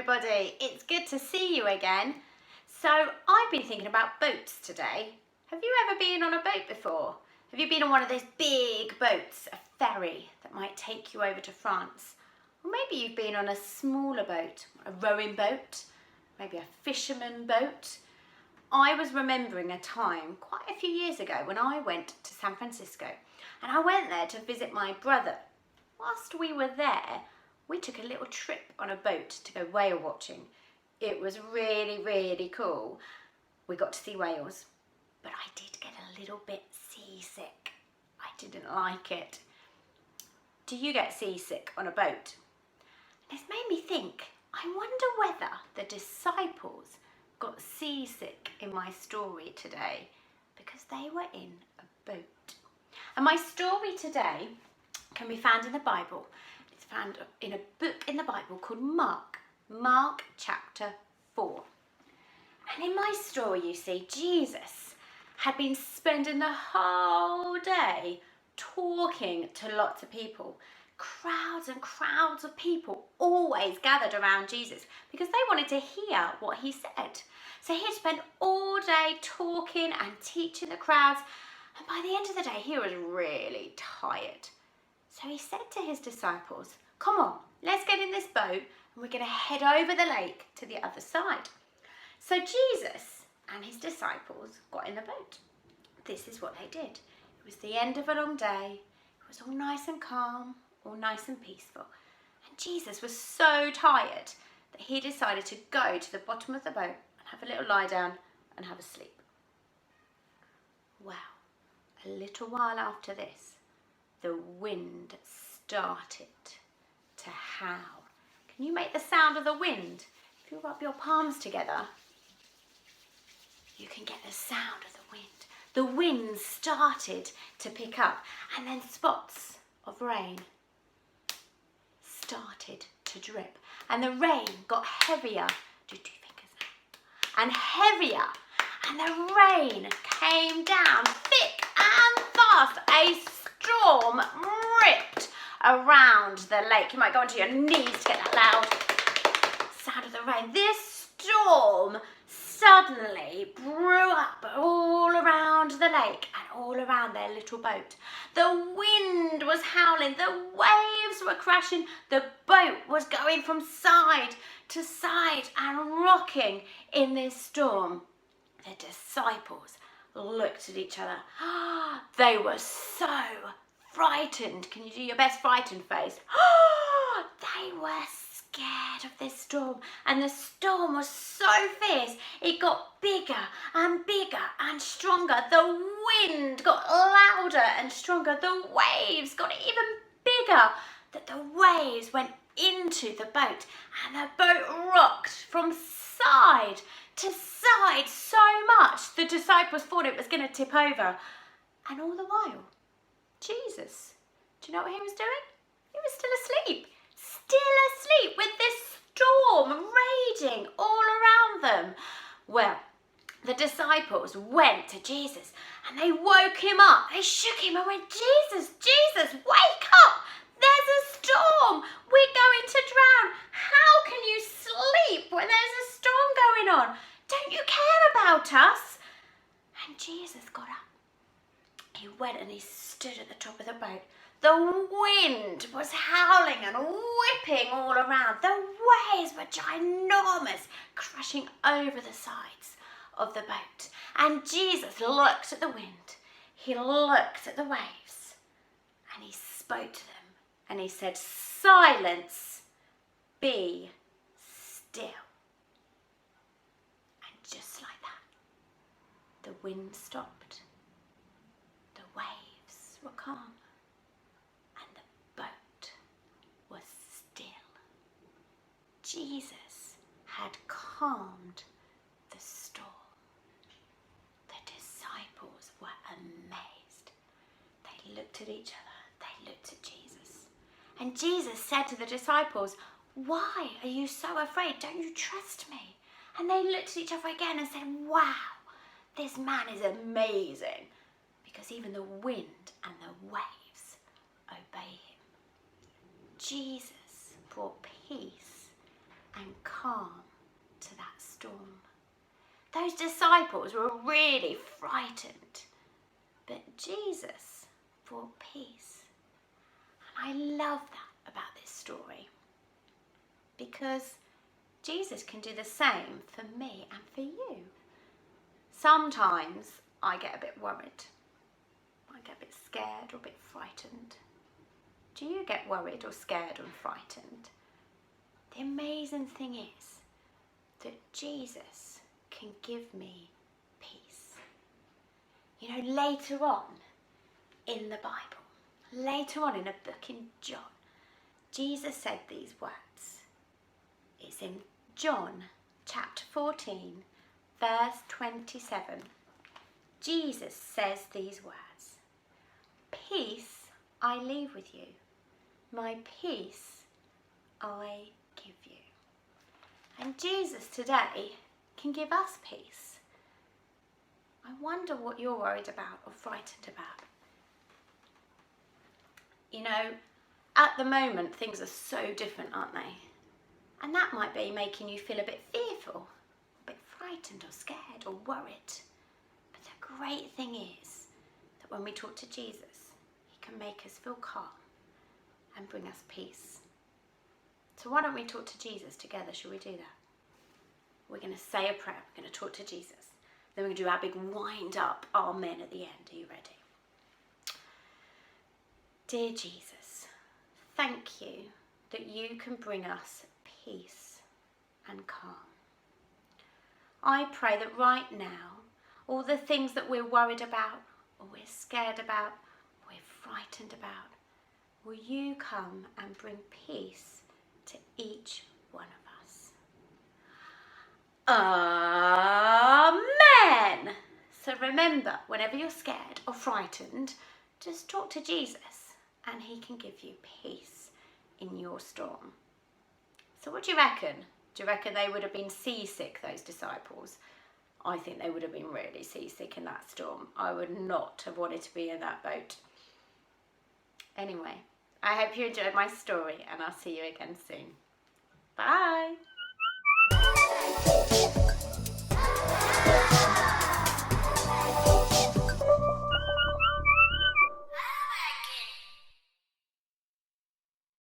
everybody, it's good to see you again. So I've been thinking about boats today. Have you ever been on a boat before? Have you been on one of those big boats, a ferry that might take you over to France? Or maybe you've been on a smaller boat, a rowing boat, maybe a fisherman boat. I was remembering a time quite a few years ago when I went to San Francisco, and I went there to visit my brother. Whilst we were there, we took a little trip on a boat to go whale watching. It was really cool. We got to see whales, but I did get a little bit seasick. I didn't like it. Do you get seasick on a boat? And it's made me think, I wonder whether the disciples got seasick in my story today because they were in a boat. And my story today can be found in the Bible. It's found in a book in the Bible called Mark chapter 4. And in my story, you see, Jesus had been spending the whole day talking to lots of people. Crowds and crowds of people always gathered around Jesus because they wanted to hear what he said. So he'd spent all day talking and teaching the crowds, and by the end of the day, he was really tired. So he said to his disciples, "Come on, let's get in this boat and we're going to head over the lake to the other side." So Jesus and his disciples got in the boat. This is what they did. It was the end of a long day. It was all nice and calm, all nice and peaceful. And Jesus was so tired that he decided to go to the bottom of the boat and have a little lie down and have a sleep. Well, a little while after this, the wind started to howl. Can you make the sound of the wind? If you rub your palms together, you can get the sound of the wind. The wind started to pick up, and then spots of rain started to drip. And the rain got heavier. Do 2 fingers now. And heavier. And the rain came down thick and fast. A storm ripped around the lake. You might go onto your knees to get that loud sound of the rain. This storm suddenly brew up all around the lake and all around their little boat. The wind was howling, the waves were crashing, the boat was going from side to side and rocking in this storm. The disciples looked at each other. They were so frightened. Can you do your best frightened face? They were scared of this storm, and the storm was so fierce it got bigger and stronger. The wind got louder and stronger. The waves got even bigger, that the waves went into the boat, and the boat rocked from side to side so much the disciples thought it was going to tip over. And all the while, Jesus, do you know what he was doing? He was still asleep with this storm raging all around them. Well, the disciples went to Jesus and they woke him up. They shook him and went, Jesus, wake up! There's a storm! We're going to drown! How can you sleep when there's a storm going on? Don't you care about us? And Jesus got up. He went and he stood at the top of the boat. The wind was howling and whipping all around. The waves were ginormous, crashing over the sides of the boat. And Jesus looked at the wind. He looked at the waves. And he spoke to them. And he said, "Silence, be still." And just like that, the wind stopped. The waves were calm. Jesus had calmed the storm. The disciples were amazed. They looked at each other. They looked at Jesus. And Jesus said to the disciples, "Why are you so afraid? Don't you trust me?" And they looked at each other again and said, "Wow, this man is amazing," because even the wind and the waves obey him. Jesus brought peace and calm to that storm. Those disciples were really frightened, but Jesus brought peace. And I love that about this story, because Jesus can do the same for me and for you. Sometimes I get a bit worried. I get a bit scared or a bit frightened. Do you get worried or scared or frightened? The amazing thing is that Jesus can give me peace. You know, later on in the Bible, later on in a book in John, Jesus said these words. It's in John chapter 14, verse 27. Jesus says these words. Peace I leave with you. My peace I give you. And Jesus today can give us peace. I wonder what you're worried about or frightened about. You know, at the moment things are so different, aren't they? And that might be making you feel a bit fearful, a bit frightened or scared or worried. But the great thing is that when we talk to Jesus, he can make us feel calm and bring us peace. So why don't we talk to Jesus together? Shall we do that? We're going to say a prayer. We're going to talk to Jesus. Then we're going to do our big wind up amen at the end. Are you ready? Dear Jesus, thank you that you can bring us peace and calm. I pray that right now, all the things that we're worried about, or we're scared about, or we're frightened about, will you come and bring peace to each one of us. Amen. So remember, whenever you're scared or frightened, just talk to Jesus and he can give you peace in your storm. So what do you reckon? Do you reckon they would have been seasick, those disciples? I think they would have been really seasick in that storm. I would not have wanted to be in that boat. Anyway, I hope you enjoyed my story and I'll see you again soon. Bye.